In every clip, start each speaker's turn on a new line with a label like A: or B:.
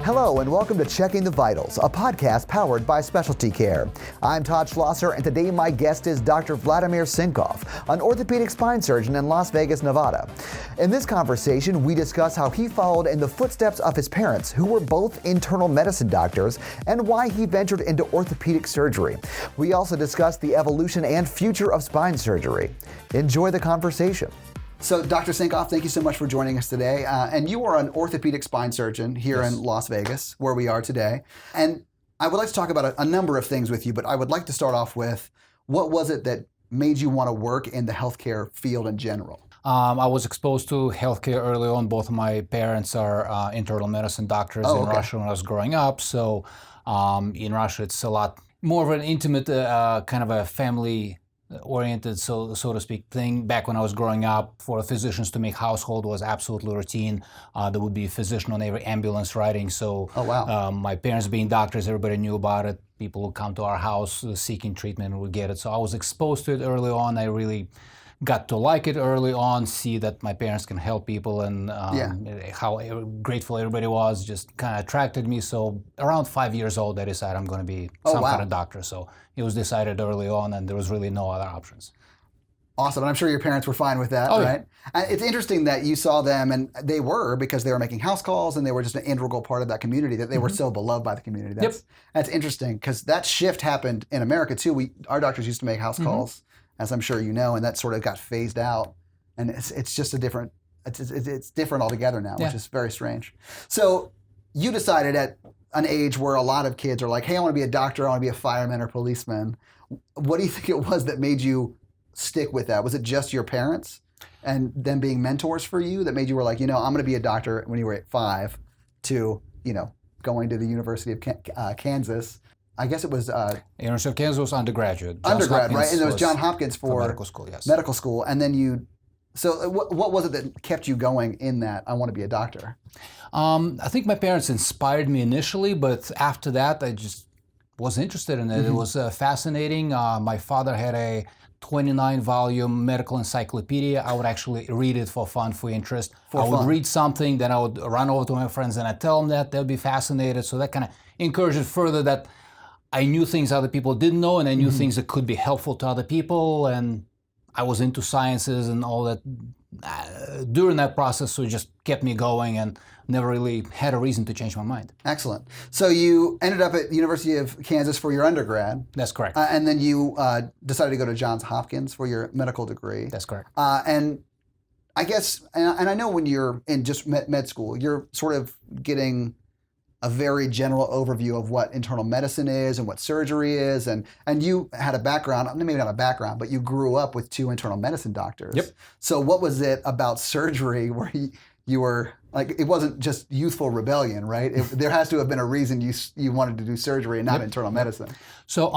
A: Hello and welcome to Checking the Vitals, a podcast powered by SpecialtyCare. I'm Todd Schlosser, and today my guest is Dr. Vladimir Sinkov, an orthopedic spine surgeon in Las Vegas, Nevada. In this conversation, we discuss how he followed in the footsteps of his parents, who were both internal medicine doctors, and why he ventured into orthopedic surgery. We also discuss the evolution and future of spine surgery. Enjoy the conversation. So, Dr. Sinkov, thank you so much for joining us today. And you are an orthopedic spine surgeon here in Las Vegas, where we are today. And I would like to talk about a number of things with you, but I would like to start off with, what was it that made you want to work in the healthcare field in general?
B: I was exposed to healthcare early on. Both of my parents are internal medicine doctors in Russia when I was growing up. So in Russia, it's a lot more of an intimate kind of a family-oriented, so to speak, thing. Back when I was growing up, for physicians to make household was absolutely routine. There would be a physician on every ambulance riding. So my parents being doctors, everybody knew about it. People would come to our house seeking treatment and would get it. So I was exposed to it early on. I really got to like it early on, see that my parents can help people, and how grateful everybody was just kind of attracted me. So around 5 years old, I decided I'm going to be some kind of doctor. So it was decided early on, and there was really no other options.
A: Awesome. And I'm sure your parents were fine with that, right? And it's interesting that you saw them, and they were, because they were making house calls and they were just an integral part of that community, that they were so beloved by the community. That's interesting, because that shift happened in America too. Our doctors used to make house calls, as I'm sure you know, and that sort of got phased out. And it's just a different, it's different altogether now, which is very strange. So you decided at an age where a lot of kids are like, hey, I want to be a doctor, I want to be a fireman or policeman. What do you think it was that made you stick with that? Was it just your parents and them being mentors for you that made you were like, I'm going to be a doctor when you were at 5 to, going to the University of Kansas? I guess it was...
B: University of Kansas was undergraduate.
A: Undergrad, right? And there was Johns Hopkins for
B: medical school, yes.
A: Medical school. And then so what was it that kept you going in that, I want to be a doctor?
B: I think my parents inspired me initially, but after that, I just was interested in it. It was fascinating. My father had a 29-volume medical encyclopedia. I would actually read it for fun, for interest. I would read something, then I would run over to my friends and I'd tell them that. They'd be fascinated. So that kind of encouraged it further, that I knew things other people didn't know, and I knew things that could be helpful to other people, and I was into sciences and all that during that process, so it just kept me going and never really had a reason to change my mind.
A: Excellent. So you ended up at the University of Kansas for your undergrad.
B: That's correct.
A: And then you decided to go to Johns Hopkins for your medical degree.
B: That's correct.
A: And I guess, and I know when you're in just med school, you're sort of getting a very general overview of what internal medicine is and what surgery is, and you had a background, maybe not a background, but you grew up with 2 internal medicine doctors.
B: Yep.
A: So what was it about surgery where you were, like, it wasn't just youthful rebellion, right? There has to have been a reason you wanted to do surgery and not internal medicine.
B: So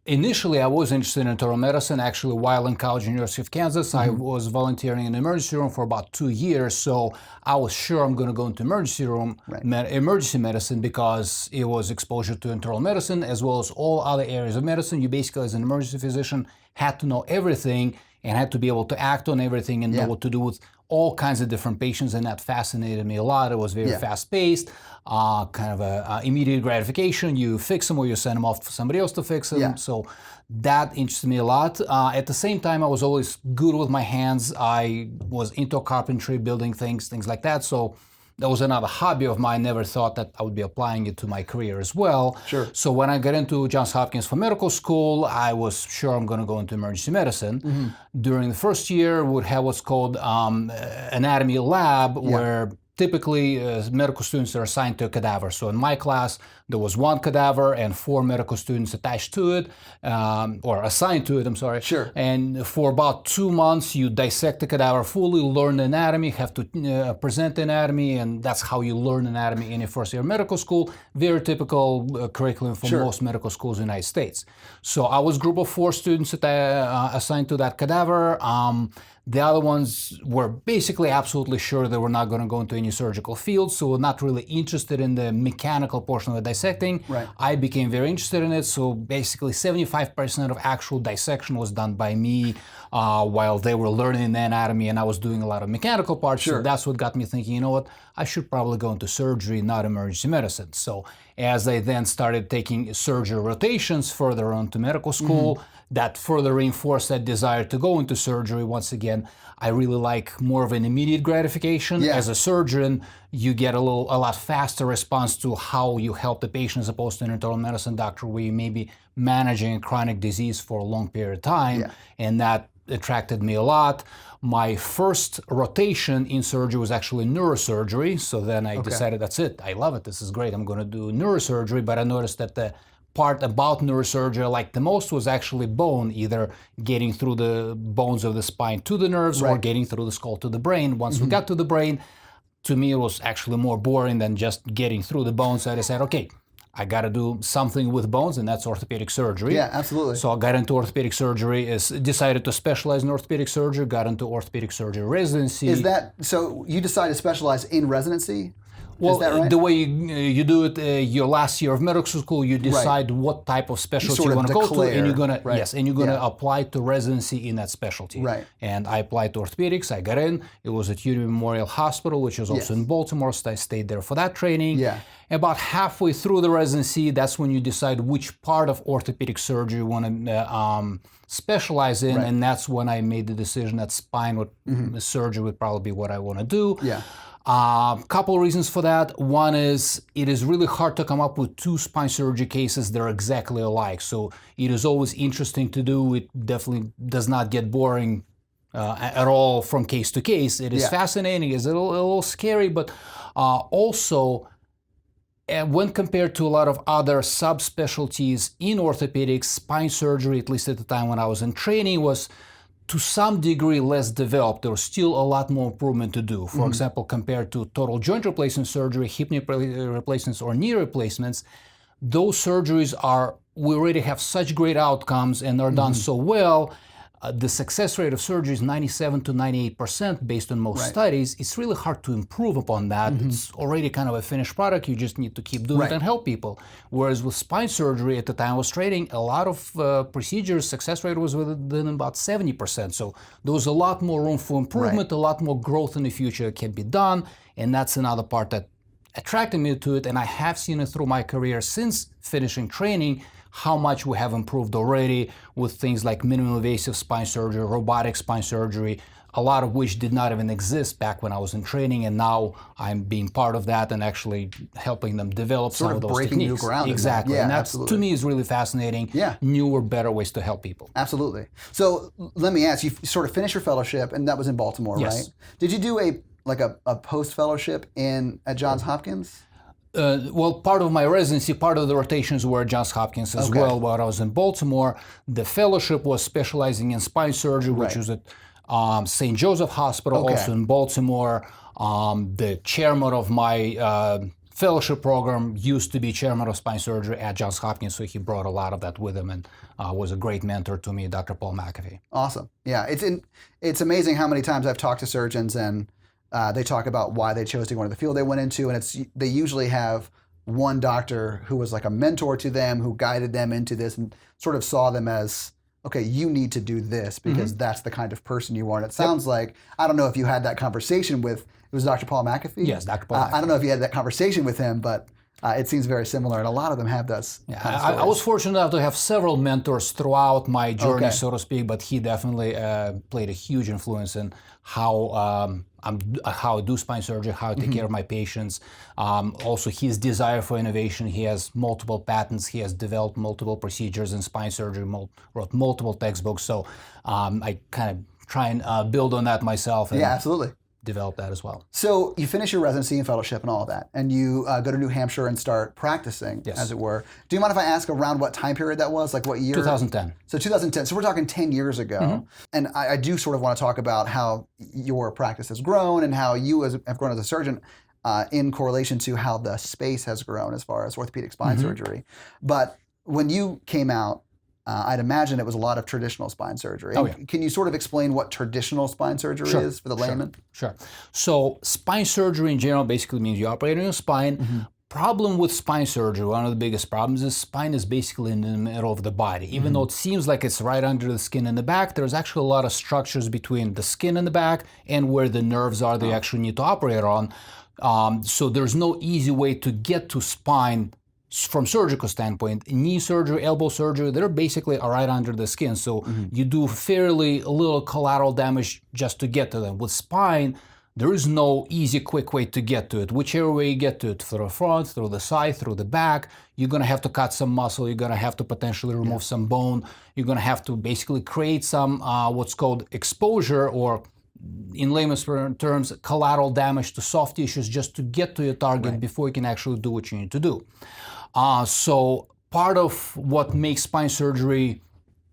B: initially, I was interested in internal medicine. Actually, while in college, University of Kansas, I was volunteering in the emergency room for about 2 years. So I was sure I'm going to go into emergency room, emergency medicine, because it was exposure to internal medicine as well as all other areas of medicine. You basically, as an emergency physician, had to know everything and had to be able to act on everything and know what to do with all kinds of different patients, and that fascinated me a lot. It was very fast-paced, kind of a immediate gratification. You fix them or you send them off for somebody else to fix them. So that interested me a lot. At the same time, I was always good with my hands. I was into carpentry, building things like that. So that was another hobby of mine. Never thought that I would be applying it to my career as well.
A: Sure.
B: So when I got into Johns Hopkins for medical school, I was sure I'm going to go into emergency medicine. During the first year, we would have what's called anatomy lab, where typically medical students are assigned to a cadaver. So in my class, there was 1 cadaver and 4 medical students attached to it, or assigned to it, I'm sorry.
A: Sure.
B: And for about 2 months, you dissect the cadaver fully, learn the anatomy, have to present the anatomy, and that's how you learn anatomy in a first-year medical school. Very typical curriculum for most medical schools in the United States. So I was a group of 4 students assigned to that cadaver. The other ones were basically absolutely sure they were not going to go into any surgical field, so were not really interested in the mechanical portion of the dissecting.
A: Right.
B: I became very interested in it, so basically 75% of actual dissection was done by me while they were learning the anatomy, and I was doing a lot of mechanical parts.
A: Sure.
B: So that's what got me thinking, you know what, I should probably go into surgery, not emergency medicine. So as I then started taking surgery rotations further on to medical school, that further reinforced that desire to go into surgery. Once again, I really like more of an immediate gratification.
A: Yeah.
B: As a surgeon, you get a lot faster response to how you help the patient as opposed to an internal medicine doctor where you may be managing a chronic disease for a long period of time.
A: Yeah.
B: And that attracted me a lot. My first rotation in surgery was actually neurosurgery. So then I decided, that's it. I love it. This is great. I'm going to do neurosurgery. But I noticed that the part about neurosurgery I liked the most was actually bone, either getting through the bones of the spine to the nerves or getting through the skull to the brain. Once we got to the brain, to me it was actually more boring than just getting through the bones. So I decided, okay, I got to do something with bones, and that's orthopedic surgery.
A: Yeah, absolutely.
B: So I got into orthopedic surgery, decided to specialize in orthopedic surgery, got into orthopedic surgery residency.
A: Is that, so you decided to specialize in residency?
B: Well,
A: is that right?
B: the way you do it, your last year of medical school, you decide what type of specialty you want to go to, and you're gonna apply to residency in that specialty.
A: Right.
B: And I applied to orthopedics. I got in. It was at Union Memorial Hospital, which is also in Baltimore. So I stayed there for that training.
A: Yeah.
B: About halfway through the residency, that's when you decide which part of orthopedic surgery you want to specialize in, and that's when I made the decision that spine surgery would probably be what I want to do.
A: Yeah.
B: Couple of reasons for that. One is it is really hard to come up with two spine surgery cases that are exactly alike. So it is always interesting to do. It definitely does not get boring at all from case to case. It is fascinating. It's a little scary, but also when compared to a lot of other subspecialties in orthopedics, spine surgery, at least at the time when I was in training, was to some degree less developed. There was still a lot more improvement to do. For example, compared to total joint replacement surgery, hip replacements, or knee replacements, those surgeries we already have such great outcomes and are done so well. The success rate of surgery is 97 to 98% based on most studies. It's really hard to improve upon that. It's already kind of a finished product. You just need to keep doing it and help people. Whereas with spine surgery, at the time I was training, a lot of procedures, success rate was within about 70%. So there was a lot more room for improvement, a lot more growth in the future can be done. And that's another part that attracted me to it. And I have seen it through my career since finishing training, how much we have improved already with things like minimally invasive spine surgery, robotic spine surgery, a lot of which did not even exist back when I was in training, and now I'm being part of that and actually helping them develop some of those
A: breaking
B: techniques.
A: new ground.
B: Exactly,
A: Yeah,
B: and that
A: absolutely.
B: to me is really fascinating.
A: Yeah.
B: Newer, better ways to help people.
A: Absolutely. So let me ask, you sort of finished your fellowship, and that was in Baltimore,
B: Yes.
A: right? Did you do a post-fellowship at Johns Hopkins?
B: Well, part of my residency, part of the rotations were at Johns Hopkins as well while I was in Baltimore. The fellowship was specializing in spine surgery, which was at St. Joseph Hospital, also in Baltimore. The chairman of my fellowship program used to be chairman of spine surgery at Johns Hopkins, so he brought a lot of that with him and was a great mentor to me, Dr. Paul McAfee.
A: Awesome. Yeah, it's amazing how many times I've talked to surgeons and they talk about why they chose to go into the field they went into, and they usually have one doctor who was like a mentor to them, who guided them into this and sort of saw them as, okay, you need to do this because that's the kind of person you are. And it sounds like, I don't know if you had that conversation with, it was Dr. Paul McAfee?
B: Yes, Dr. Paul McAfee.
A: I don't know if you had that conversation with him, but it seems very similar, and a lot of them have those.
B: I was fortunate enough to have several mentors throughout my journey, so to speak, but he definitely played a huge influence in how I do spine surgery, how I take care of my patients. Also, his desire for innovation. He has multiple patents. He has developed multiple procedures in spine surgery, wrote multiple textbooks. So I kind of try and build on that myself. And
A: absolutely.
B: Develop that as well.
A: So you finish your residency and fellowship and all of that, and you go to New Hampshire and start practicing, as it were. Do you mind if I ask around what time period that was? Like what year?
B: 2010.
A: So 2010. So we're talking 10 years ago. And I do sort of want to talk about how your practice has grown and how you have grown as a surgeon in correlation to how the space has grown as far as orthopedic spine surgery. But when you came out, I'd imagine it was a lot of traditional spine surgery.
B: Oh, yeah.
A: Can you sort of explain what traditional spine surgery is for the layman?
B: Sure. So spine surgery in general basically means you operate on your spine. Problem with spine surgery, one of the biggest problems is spine is basically in the middle of the body. Even though it seems like it's right under the skin in the back, there's actually a lot of structures between the skin in the back and where the nerves are they actually need to operate on. So there's no easy way to get to spine from surgical standpoint. Knee surgery, elbow surgery, they're basically right under the skin. So you do fairly little collateral damage just to get to them. With spine, there is no easy, quick way to get to it. Whichever way you get to it, through the front, through the side, through the back, you're going to have to cut some muscle. You're going to have to potentially remove some bone. You're going to have to basically create some what's called exposure, or in layman's terms, collateral damage to soft tissues just to get to your target before you can actually do what you need to do. So part of what makes spine surgery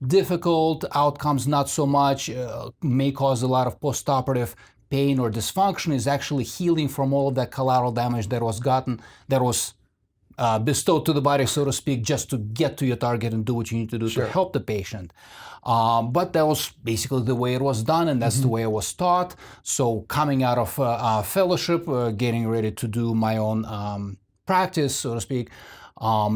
B: difficult, outcomes not so much, may cause a lot of postoperative pain or dysfunction, is actually healing from all of that collateral damage that was bestowed to the body, so to speak, just to get to your target and do what you need to do to help the patient. But that was basically the way it was done, and that's the way I was taught. So coming out of fellowship, getting ready to do my own practice, so to speak,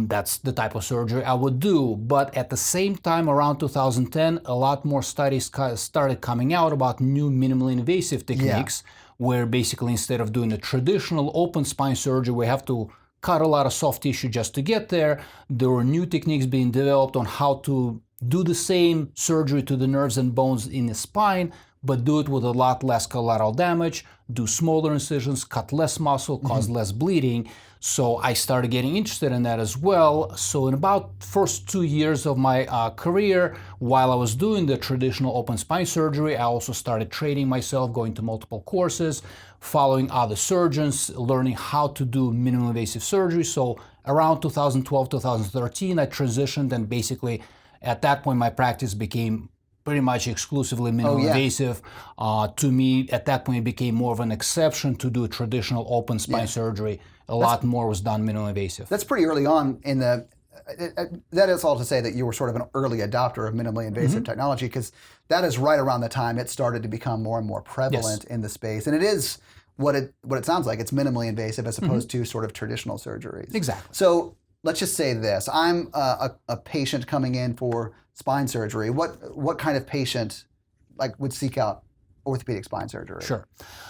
B: that's the type of surgery I would do. But at the same time, around 2010, a lot more studies started coming out about new minimally invasive techniques, where basically instead of doing a traditional open spine surgery, we have to cut a lot of soft tissue just to get there. There were new techniques being developed on how to do the same surgery to the nerves and bones in the spine, but do it with a lot less collateral damage, do smaller incisions, cut less muscle, cause less bleeding. So I started getting interested in that as well. So in about first 2 years of my career, while I was doing the traditional open spine surgery, I also started training myself, going to multiple courses, following other surgeons, learning how to do minimally invasive surgery. So around 2012, 2013, I transitioned, and basically at that point my practice became pretty much exclusively minimally invasive. To me, at that point, it became more of an exception to do traditional open spine surgery. A lot more was done minimally invasive.
A: That's pretty early on in the. That is all to say that you were sort of an early adopter of minimally invasive technology, because that is right around the time it started to become more and more prevalent in the space, and it is what it sounds like. It's minimally invasive as opposed to sort of traditional surgeries.
B: Exactly.
A: So let's just say this: I'm a patient coming in for spine surgery. What kind of patient would seek out orthopedic spine surgery?
B: Sure.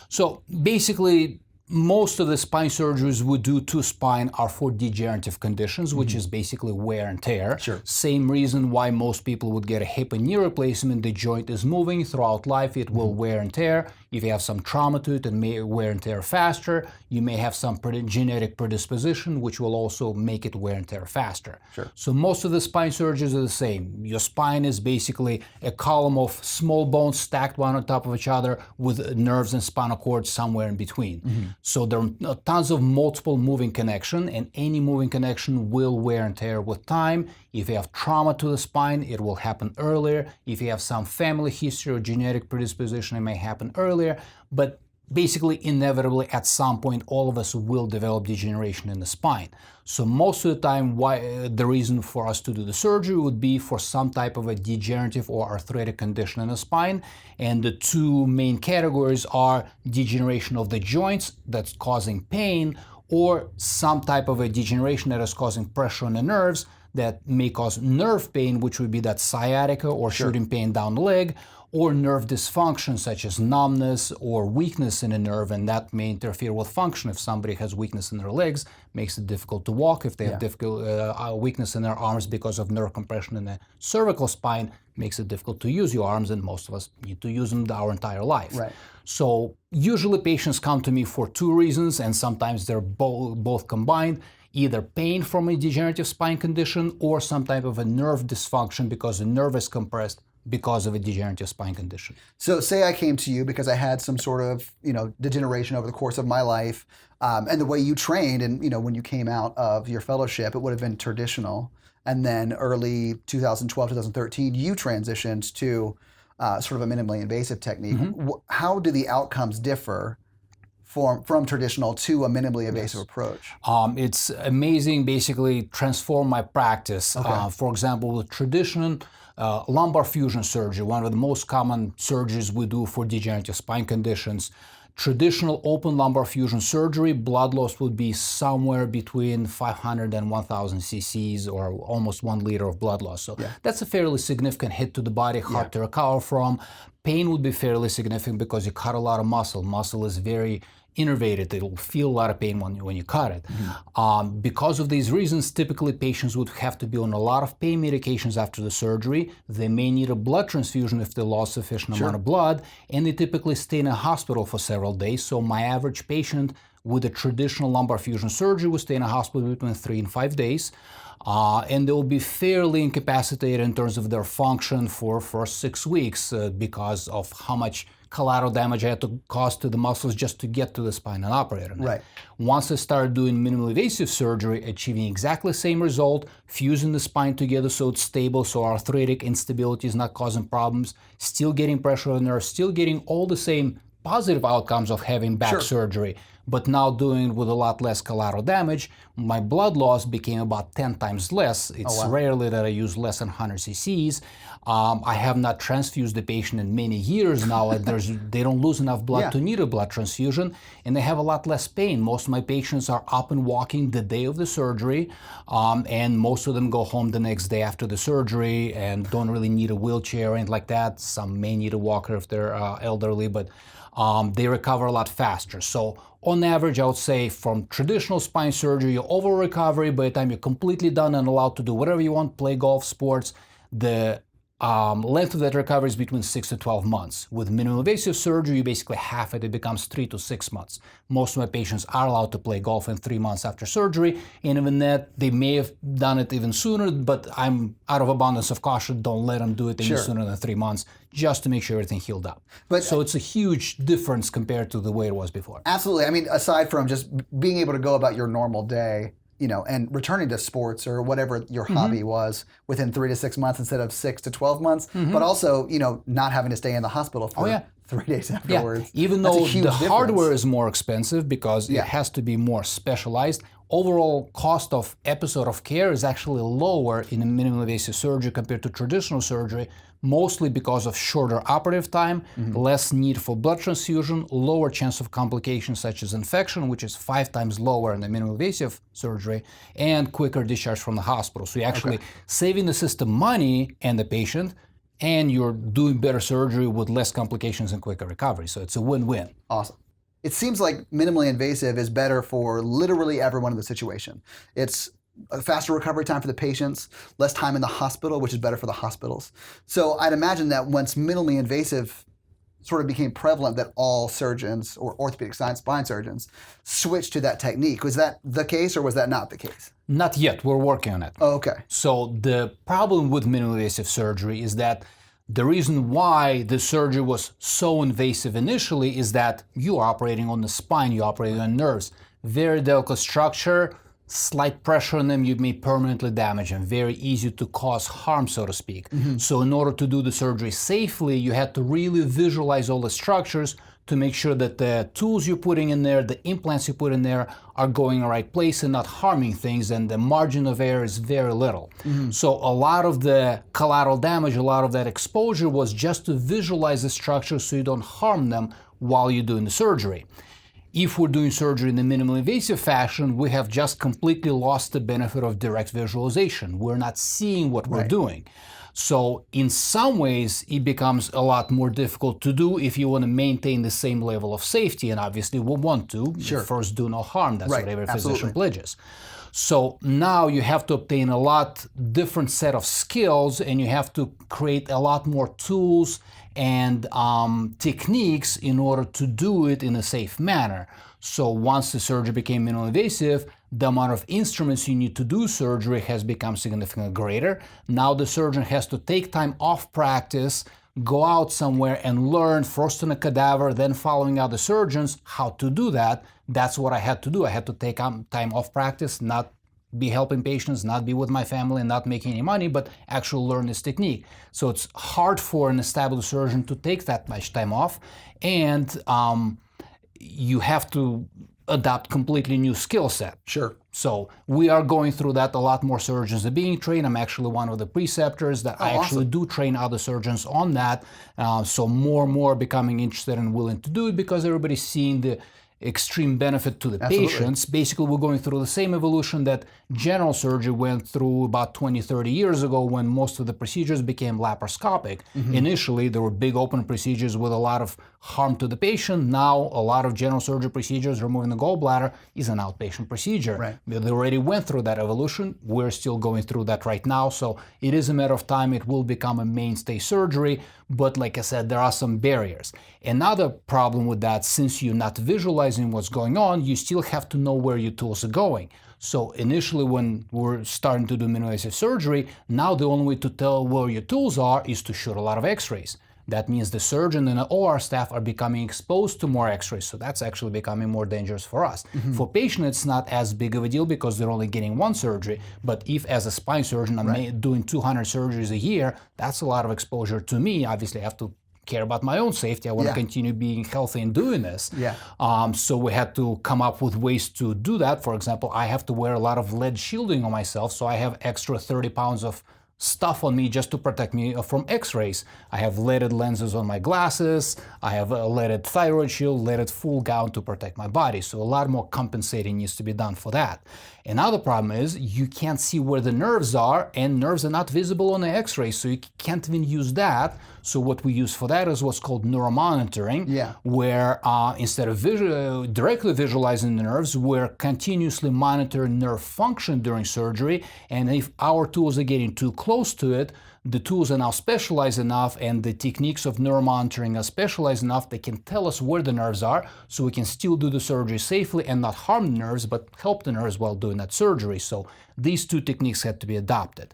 B: So basically, most of the spine surgeries we do to spine are for degenerative conditions, which is basically wear and tear.
A: Sure.
B: Same reason why most people would get a hip and knee replacement. The joint is moving throughout life. It will wear and tear. If you have some trauma to it, it may wear and tear faster. You may have some genetic predisposition, which will also make it wear and tear faster.
A: Sure.
B: So most of the spine surgeries are the same. Your spine is basically a column of small bones stacked one on top of each other with nerves and spinal cord somewhere in between. So there are tons of multiple moving connections, and any moving connection will wear and tear with time. If you have trauma to the spine, it will happen earlier. If you have some family history or genetic predisposition, it may happen earlier. But basically, inevitably, at some point, all of us will develop degeneration in the spine. So most of the time, the reason for us to do the surgery would be for some type of a degenerative or arthritic condition in the spine. And the two main categories are degeneration of the joints that's causing pain, or some type of a degeneration that is causing pressure on the nerves that may cause nerve pain, which would be that sciatica or shooting pain down the leg, or nerve dysfunction such as numbness or weakness in a nerve, and that may interfere with function. If somebody has weakness in their legs, makes it difficult to walk. If they have weakness in their arms because of nerve compression in the cervical spine, makes it difficult to use your arms, and most of us need to use them our entire life.
A: Right.
B: So usually patients come to me for two reasons, and sometimes they're both combined. Either pain from a degenerative spine condition or some type of a nerve dysfunction because the nerve is compressed because of a degenerative spine condition.
A: So say I came to you because I had some sort of, degeneration over the course of my life, and the way you trained, and, when you came out of your fellowship, it would have been traditional. And then early 2012, 2013, you transitioned to sort of a minimally invasive technique. How do the outcomes differ from traditional to a minimally invasive approach?
B: It's amazing, basically transformed my practice.
A: Okay.
B: For example, with traditional lumbar fusion surgery, one of the most common surgeries we do for degenerative spine conditions, traditional open lumbar fusion surgery, blood loss would be somewhere between 500 and 1,000 cc's, or almost 1 liter of blood loss. So that's a fairly significant hit to the body, hard to recover from. Pain would be fairly significant because you cut a lot of muscle. Muscle is very innervated. It'll feel a lot of pain when you cut it. Because of these reasons, typically patients would have to be on a lot of pain medications after the surgery. They may need a blood transfusion if they lost sufficient amount of blood, and they typically stay in a hospital for several days. So my average patient with a traditional lumbar fusion surgery will stay in a hospital between 3 and 5 days. And they will be fairly incapacitated in terms of their function for 6 weeks because of how much collateral damage I had to cause to the muscles just to get to the spine and operate on it.
A: Right.
B: Once I started doing minimally invasive surgery, achieving exactly the same result, fusing the spine together so it's stable, so arthritic instability is not causing problems, still getting pressure on the nerves, still getting all the same positive outcomes of having back surgery, but now doing it with a lot less collateral damage, my blood loss became about 10 times less. It's rarely that I use less than 100 cc's. I have not transfused the patient in many years now. They don't lose enough blood to need a blood transfusion, and they have a lot less pain. Most of my patients are up and walking the day of the surgery, and most of them go home the next day after the surgery and don't really need a wheelchair or anything like that. Some may need a walker if they're elderly, but they recover a lot faster. So on average, I would say from traditional spine surgery, your overall recovery, by the time you're completely done and allowed to do whatever you want, play golf, sports, the length of that recovery is between 6 to 12 months. With minimally invasive surgery, you basically half it. It becomes 3 to 6 months. Most of my patients are allowed to play golf in 3 months after surgery, and even that, they may have done it even sooner, but I'm out of abundance of caution, don't let them do it any sooner than 3 months, just to make sure everything healed up. So it's a huge difference compared to the way it was before.
A: Absolutely. I mean, aside from just being able to go about your normal day, and returning to sports or whatever your hobby was within 3 to 6 months instead of 6 to 12 months, but also, not having to stay in the hospital for 3 days afterwards.
B: Even though the hardware is more expensive because it has to be more specialized, overall cost of episode of care is actually lower in a minimally invasive surgery compared to traditional surgery, mostly because of shorter operative time, less need for blood transfusion, lower chance of complications such as infection, which is 5 times lower in the minimally invasive surgery, and quicker discharge from the hospital. So you're actually saving the system money and the patient, and you're doing better surgery with less complications and quicker recovery. So it's a win-win.
A: Awesome. It seems like minimally invasive is better for literally everyone in the situation. It's a faster recovery time for the patients, less time in the hospital, which is better for the hospitals. So I'd imagine that once minimally invasive sort of became prevalent, that all surgeons or orthopedic spine surgeons switched to that technique. Was that the case, or was that not the case?
B: Not yet. We're working on it.
A: Oh, okay.
B: So the problem with minimally invasive surgery is that the reason why the surgery was so invasive initially is that you're operating on the spine, you're operating on nerves. Very delicate structure, slight pressure on them, you may permanently damage them. Very easy to cause harm, so to speak. So in order to do the surgery safely, you had to really visualize all the structures to make sure that the tools you're putting in there, the implants you put in there, are going in the right place and not harming things, and the margin of error is very little. So a lot of the collateral damage, a lot of that exposure was just to visualize the structure so you don't harm them while you're doing the surgery. If we're doing surgery in a minimally invasive fashion, we have just completely lost the benefit of direct visualization. We're not seeing what we're doing. So in some ways, it becomes a lot more difficult to do if you want to maintain the same level of safety, and obviously we want to. First, do no harm. That's what every physician pledges. So now you have to obtain a lot different set of skills, and you have to create a lot more tools and techniques in order to do it in a safe manner. So once the surgery became minimally invasive, the amount of instruments you need to do surgery has become significantly greater. Now the surgeon has to take time off practice, go out somewhere and learn, first on a cadaver, then following other surgeons, how to do that. That's what I had to do. I had to take time off practice, not be helping patients, not be with my family, and not making any money, but actually learn this technique. So it's hard for an established surgeon to take that much time off, and you have to adopt completely new skill set.
A: Sure.
B: So we are going through that. A lot more surgeons are being trained. I'm actually one of the preceptors that I actually do train other surgeons on that. So more and more becoming interested and willing to do it because everybody's seeing the extreme benefit to the patients. Basically, we're going through the same evolution that general surgery went through about 20, 30 years ago when most of the procedures became laparoscopic. Initially, there were big open procedures with a lot of harm to the patient. Now, a lot of general surgery procedures, removing the gallbladder, is an outpatient procedure.
A: Right.
B: They already went through that evolution. We're still going through that right now. So it is a matter of time. It will become a mainstay surgery. But like I said, there are some barriers. Another problem with that, since you're not visualizing what's going on, you still have to know where your tools are going. So initially when we're starting to do minimally invasive surgery, now the only way to tell where your tools are is to shoot a lot of x-rays. That means the surgeon and the OR staff are becoming exposed to more x-rays, so that's actually becoming more dangerous for us. For patient, it's not as big of a deal because they're only getting one surgery, but if as a spine surgeon I'm doing 200 surgeries a year, that's a lot of exposure to me. Obviously I have to care about my own safety. I want to continue being healthy and doing this. So we had to come up with ways to do that. For example, I have to wear a lot of lead shielding on myself, so I have extra 30 pounds of stuff on me just to protect me from x-rays. I have leaded lenses on my glasses, I have a leaded thyroid shield, leaded full gown to protect my body. So a lot more compensating needs to be done for that. Another problem is you can't see where the nerves are, and nerves are not visible on the x-rays, so you can't even use that. So what we use for that is what's called Neuro Monitoring, where instead of directly visualizing the nerves, we're continuously monitoring nerve function during surgery, and if our tools are getting too close to it, the tools are now specialized enough and the techniques of neuromonitoring are specialized enough they can tell us where the nerves are, so we can still do the surgery safely and not harm the nerves but help the nerves while doing that surgery. So these two techniques had to be adopted.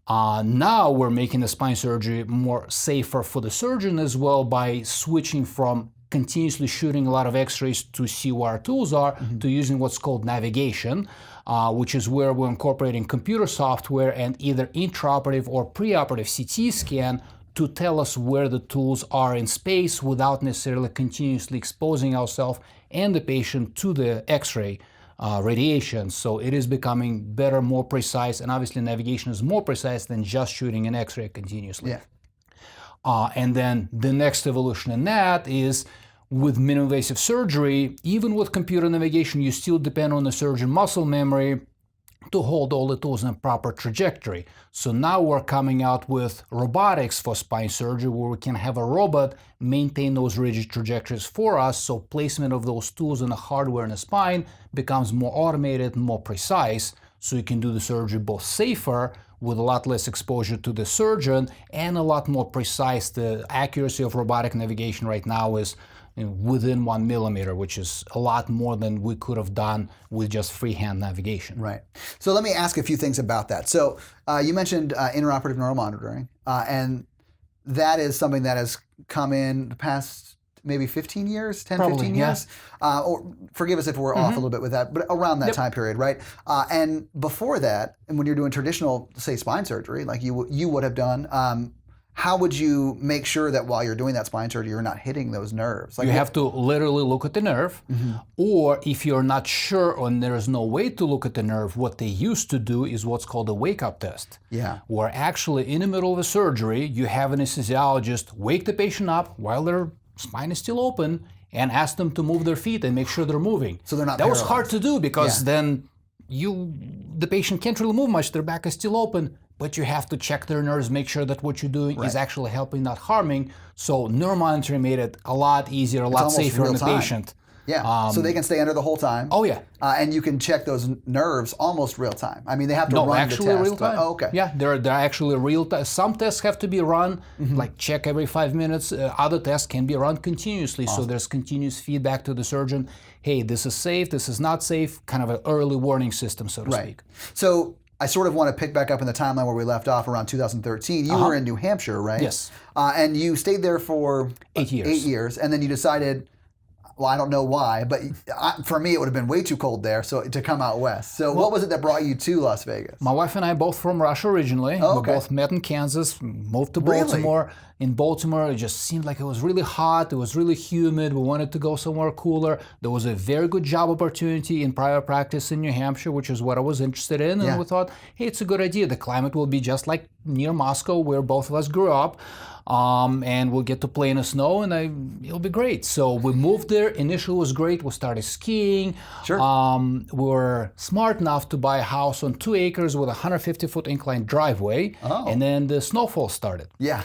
B: Now we're making the spine surgery more safer for the surgeon as well by switching from continuously shooting a lot of x-rays to see where our tools are to using what's called navigation, which is where we're incorporating computer software and either intraoperative or preoperative CT scan to tell us where the tools are in space without necessarily continuously exposing ourselves and the patient to the x-ray radiation. So it is becoming better, more precise, and obviously navigation is more precise than just shooting an x-ray continuously. And then the next evolution in that is with minimally invasive surgery, even with computer navigation, you still depend on the surgeon muscle memory to hold all the tools in a proper trajectory. So now we're coming out with robotics for spine surgery where we can have a robot maintain those rigid trajectories for us, so placement of those tools in the hardware in the spine becomes more automated and more precise, so you can do the surgery both safer with a lot less exposure to the surgeon and a lot more precise. The accuracy of robotic navigation right now is within 1 millimeter, which is a lot more than we could have done with just freehand navigation.
A: Right. So let me ask a few things about that. So you mentioned interoperative neural monitoring, and that is something that has come in the past maybe 15 years, 10,
B: Probably,
A: 15 years? Or forgive us if we're off a little bit with that, but around that time period, right? And before that, and when you're doing traditional, say, spine surgery, like you would have done, how would you make sure that while you're doing that spine surgery, you're not hitting those nerves? Like
B: you have to literally look at the nerve, or if you're not sure and there's no way to look at the nerve, what they used to do is what's called a wake-up test. Where actually in the middle of a surgery, you have an anesthesiologist wake the patient up while their spine is still open and ask them to move their feet and make sure they're moving.
A: So they're not
B: paralyzed. Was hard to do because then the patient can't really move much, their back is still open, but you have to check their nerves, make sure that what you're doing is actually helping, not harming. So neuromonitoring made it a lot easier, a lot safer on the patient.
A: So they can stay under the whole time. And you can check those nerves almost real time. I mean, they have to run the test.
B: Real time. Yeah, they're actually real time. Some tests have to be run, like check every 5 minutes. Other tests can be run continuously. So there's continuous feedback to the surgeon. Hey, this is safe, this is not safe, kind of an early warning system, so to speak.
A: So I sort of want to pick back up in the timeline where we left off around 2013. You were in New Hampshire, right?
B: Yes.
A: And you stayed there for
B: 8 years.
A: 8 years, and then you decided, well, I don't know why, but for me, it would have been way too cold there to come out west. So what was it that brought you to Las Vegas?
B: My wife and I both from Russia originally.
A: Oh, okay.
B: We both met in Kansas, moved to Baltimore.
A: Really?
B: In Baltimore, it just seemed like it was really hot, it was really humid, we wanted to go somewhere cooler. There was a very good job opportunity in private practice in New Hampshire, which is what I was interested in, and we thought, hey, it's a good idea. The climate will be just like near Moscow, where both of us grew up. And we'll get to play in the snow, and it'll be great. So we moved there. Initially it was great. We started skiing.
A: Sure.
B: We were smart enough to buy a house on 2 acres with a 150-foot inclined driveway.
A: Oh.
B: And then the snowfall started.
A: Yeah.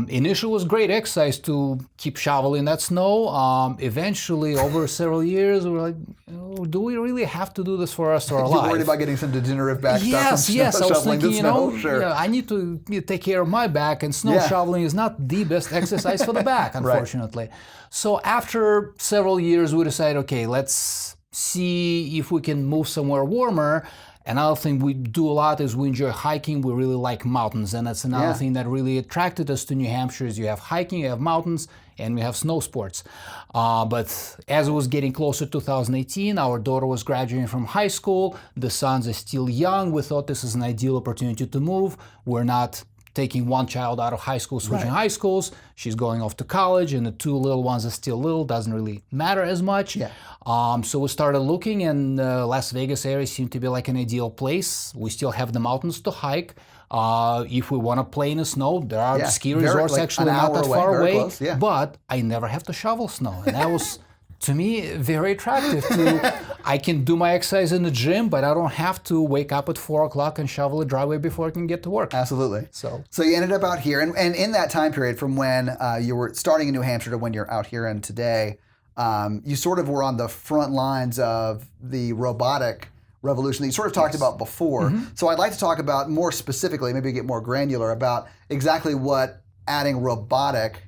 B: Initially it was great exercise to keep shoveling that snow. Eventually, over several years, we were like, oh, do we really have to do this for us or our life?
A: You worried about getting some degenerative back stuff
B: Yes.
A: from
B: I was thinking,
A: Sure.
B: I need to take care of my back, and snow shoveling is not the best exercise for the back, unfortunately. Right. So after several years, we decided, okay, let's see if we can move somewhere warmer. Another thing we do a lot is we enjoy hiking. We really like mountains, and that's another thing that really attracted us to New Hampshire is you have hiking, you have mountains, and we have snow sports. But as it was getting closer to 2018, our daughter was graduating from high school. The sons are still young. We thought this is an ideal opportunity to move. We're not taking one child out of high school, switching high schools. She's going off to college, and the 2 little ones are still little. Doesn't really matter as much. Yeah. So we started looking, and Las Vegas area seemed to be like an ideal place. We still have the mountains to hike. If we want to play in the snow, there are ski resorts actually not that far away. But I never have to shovel snow, and that was, to me, very attractive. I can do my exercise in the gym, but I don't have to wake up at 4 o'clock and shovel a driveway before I can get to work.
A: Absolutely. So you ended up out here, and in that time period from when you were starting in New Hampshire to when you're out here and today, you sort of were on the front lines of the robotic revolution that you sort of talked about before. So I'd like to talk about more specifically, maybe get more granular about exactly what adding robotic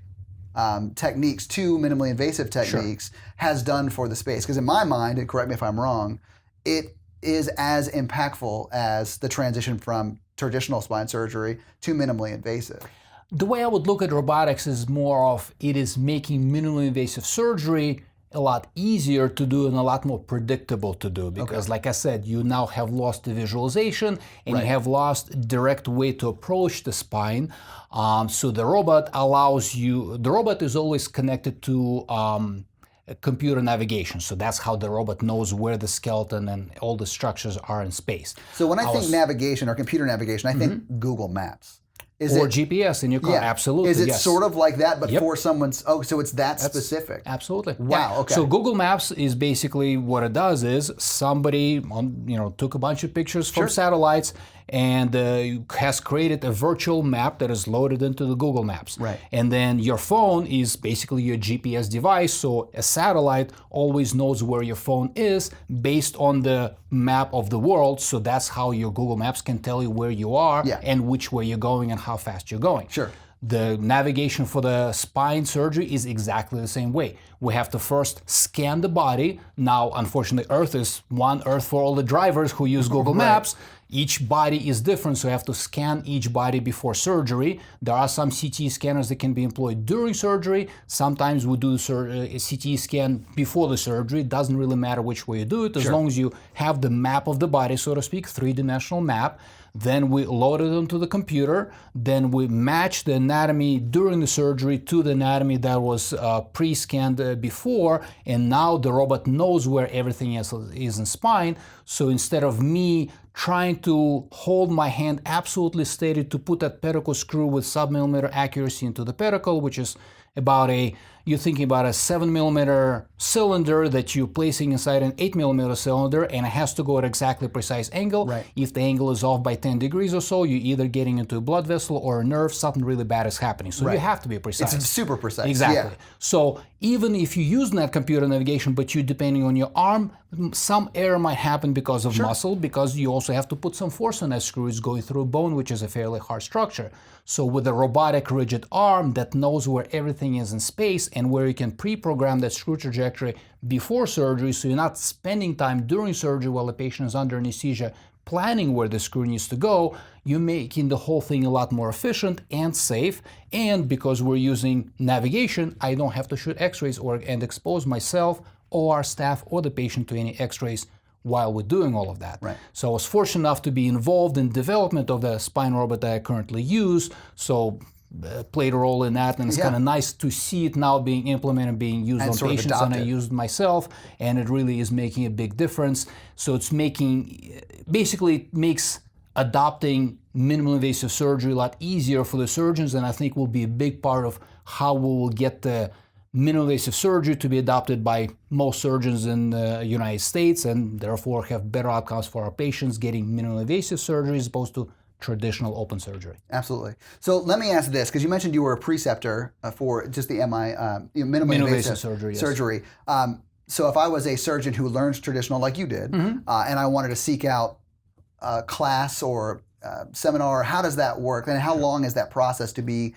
A: techniques to minimally invasive techniques has done for the space. Because in my mind, and correct me if I'm wrong, it is as impactful as the transition from traditional spine surgery to minimally invasive.
B: The way I would look at robotics is more of it is making minimally invasive surgery a lot easier to do and a lot more predictable to do, because like I said, you now have lost the visualization and you have lost a direct way to approach the spine. So the robot allows you, the robot is always connected to computer navigation. So that's how the robot knows where the skeleton and all the structures are in space.
A: So when I think navigation or computer navigation, I think Google Maps.
B: Or GPS in your car, absolutely.
A: Is it sort of like that, but for someoone's, so it's that specific?
B: Absolutely.
A: Wow, okay.
B: So Google Maps is basically what it does is somebody took a bunch of pictures from satellites and has created a virtual map that is loaded into the Google Maps.
A: Right.
B: And then your phone is basically your GPS device, so a satellite always knows where your phone is based on the map of the world, so that's how your Google Maps can tell you where you are and which way you're going and how fast you're going.
A: Sure.
B: The navigation for the spine surgery is exactly the same way. We have to first scan the body. Now, unfortunately, Earth is one Earth for all the drivers who use Google Maps. Each body is different, so you have to scan each body before surgery. There are some CT scanners that can be employed during surgery. Sometimes we do a CT scan before the surgery. It doesn't really matter which way you do it, as long as you have the map of the body, so to speak, three-dimensional map. Then we load it onto the computer. Then we match the anatomy during the surgery to the anatomy that was pre-scanned before. And now the robot knows where everything is in spine. So instead of me trying to hold my hand absolutely steady to put that pedicle screw with sub-millimeter accuracy into the pedicle, which is about you're thinking about a 7mm cylinder that you're placing inside an 8mm cylinder, and it has to go at exactly precise angle.
A: Right.
B: If the angle is off by 10 degrees or so, you're either getting into a blood vessel or a nerve, something really bad is happening. So you have to be precise.
A: It's super precise.
B: Exactly. So even if you use that computer navigation, but you're depending on your arm, some error might happen because of muscle, because you also have to put some force on that screw. It's going through bone, which is a fairly hard structure. So with a robotic rigid arm that knows where everything is in space and where you can pre-program that screw trajectory before surgery, so you're not spending time during surgery while the patient is under anesthesia planning where the screw needs to go, you're making the whole thing a lot more efficient and safe. And because we're using navigation, I don't have to shoot x-rays and expose myself or our staff or the patient to any x-rays while we're doing all of that.
A: Right.
B: So I was fortunate enough to be involved in development of the spine robot that I currently use. So played a role in that, and it's kind of nice to see it now being implemented, being used on patients, and I used it myself, and it really is making a big difference. So it's basically it makes adopting minimally invasive surgery a lot easier for the surgeons, and I think will be a big part of how we will get the minimally invasive surgery to be adopted by most surgeons in the United States, and therefore have better outcomes for our patients getting minimally invasive surgery as opposed to traditional open surgery.
A: Absolutely. So let me ask this, because you mentioned you were a preceptor for just the minimally invasive surgery. Yes. So if I was a surgeon who learns traditional like you did, and I wanted to seek out a class or seminar, how does that work? And how long is that process to be,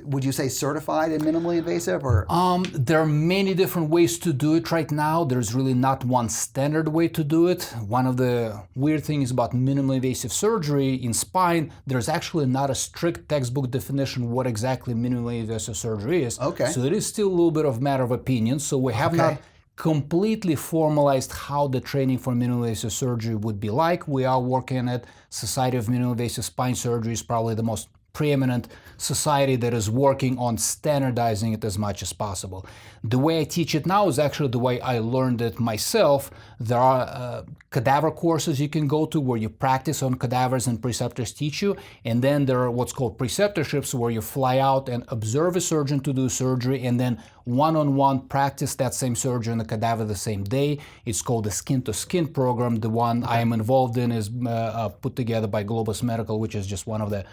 A: would you say certified in minimally invasive? Or
B: there are many different ways to do it right now. There's really not one standard way to do it. One of the weird things about minimally invasive surgery in spine, there's actually not a strict textbook definition what exactly minimally invasive surgery is.
A: Okay.
B: So it is still a little bit of matter of opinion. So we have not completely formalized how the training for minimally invasive surgery would be like. We are working at Society of Minimally Invasive Spine Surgery, is probably the most preeminent society that is working on standardizing it as much as possible. The way I teach it now is actually the way I learned it myself. There are cadaver courses you can go to where you practice on cadavers and preceptors teach you, and then there are what's called preceptorships where you fly out and observe a surgeon to do surgery and then one-on-one practice that same surgeon on the cadaver the same day. It's called the skin-to-skin program. The one I am involved in is put together by Globus Medical, which is just one of the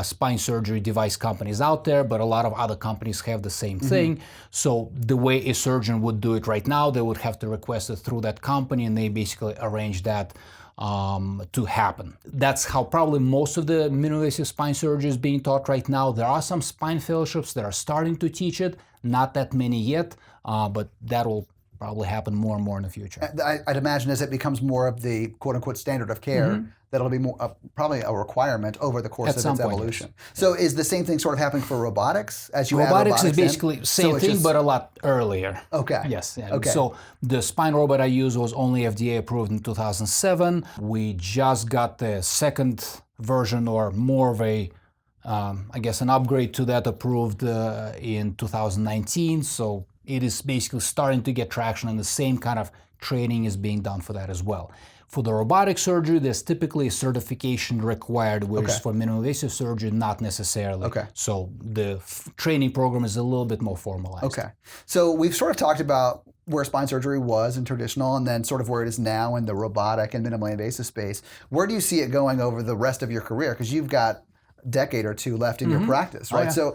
B: spine surgery device companies out there, but a lot of other companies have the same thing. So the way a surgeon would do it right now, they would have to request it through that company, and they basically arrange that to happen. That's how probably most of the minimally invasive spine surgery is being taught right now. There are some spine fellowships that are starting to teach it, not that many yet, but that will probably happen more and more in the future.
A: I'd imagine as it becomes more of the quote-unquote standard of care, that'll be more probably a requirement over the course of its evolution. Yes. So is the same thing sort of happening for robotics as you add robotics
B: is basically the same thing, but a lot earlier.
A: Okay.
B: Yes. Yeah.
A: Okay.
B: So the spine robot I use was only FDA approved in 2007. We just got the second version, or more of a I guess an upgrade to that, approved in 2019. So it is basically starting to get traction, and the same kind of training is being done for that as well. For the robotic surgery, there's typically a certification required, whereas for minimally invasive surgery, not necessarily.
A: Okay.
B: So the training program is a little bit more formalized.
A: Okay. So we've sort of talked about where spine surgery was in traditional, and then sort of where it is now in the robotic and minimally invasive space. Where do you see it going over the rest of your career? Because you've got a decade or two left in your practice, right? So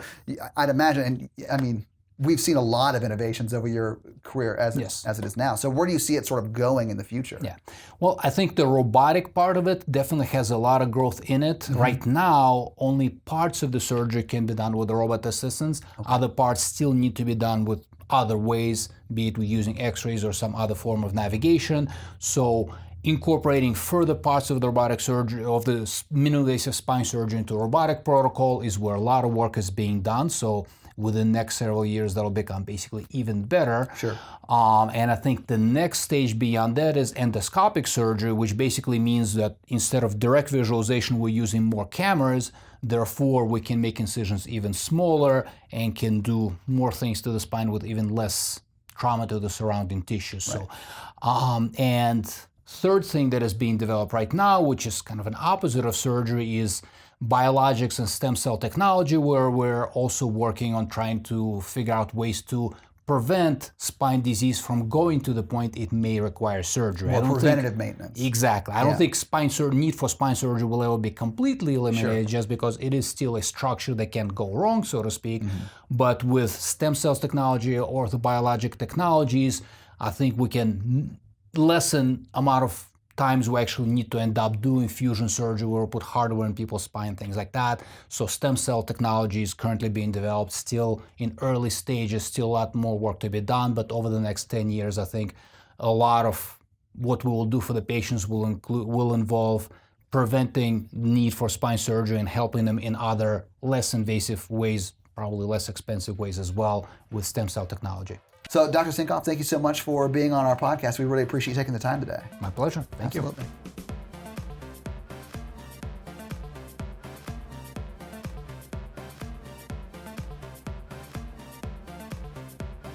A: I'd imagine, and I mean, we've seen a lot of innovations over your career as it is now. So where do you see it sort of going in the future?
B: Yeah. Well, I think the robotic part of it definitely has a lot of growth in it. Right now, only parts of the surgery can be done with the robot assistance. Other parts still need to be done with other ways, be it with using x-rays or some other form of navigation. So incorporating further parts of the robotic surgery, of the minimally invasive spine surgery into robotic protocol is where a lot of work is being done. So within the next several years, that'll become basically even better.
A: Sure.
B: And I think the next stage beyond that is endoscopic surgery, which basically means that instead of direct visualization, we're using more cameras. Therefore, we can make incisions even smaller and can do more things to the spine with even less trauma to the surrounding tissues.
A: Right.
B: So, and third thing that is being developed right now, which is kind of an opposite of surgery, is biologics and stem cell technology, where we're also working on trying to figure out ways to prevent spine disease from going to the point it may require surgery.
A: More preventative maintenance.
B: Exactly. I don't think need for spine surgery will ever be completely eliminated, just because it is still a structure that can go wrong, so to speak. But with stem cells technology or orthobiologic technologies, I think we can lessen amount of times we actually need to end up doing fusion surgery where we put hardware in people's spine, things like that. So stem cell technology is currently being developed, still in early stages, still a lot more work to be done. But over the next 10 years, I think a lot of what we will do for the patients will involve preventing need for spine surgery and helping them in other less invasive ways, probably less expensive ways as well, with stem cell technology.
A: So, Dr. Sinkov, thank you so much for being on our podcast. We really appreciate you taking the time today.
B: My pleasure. Thank you.
A: Absolutely.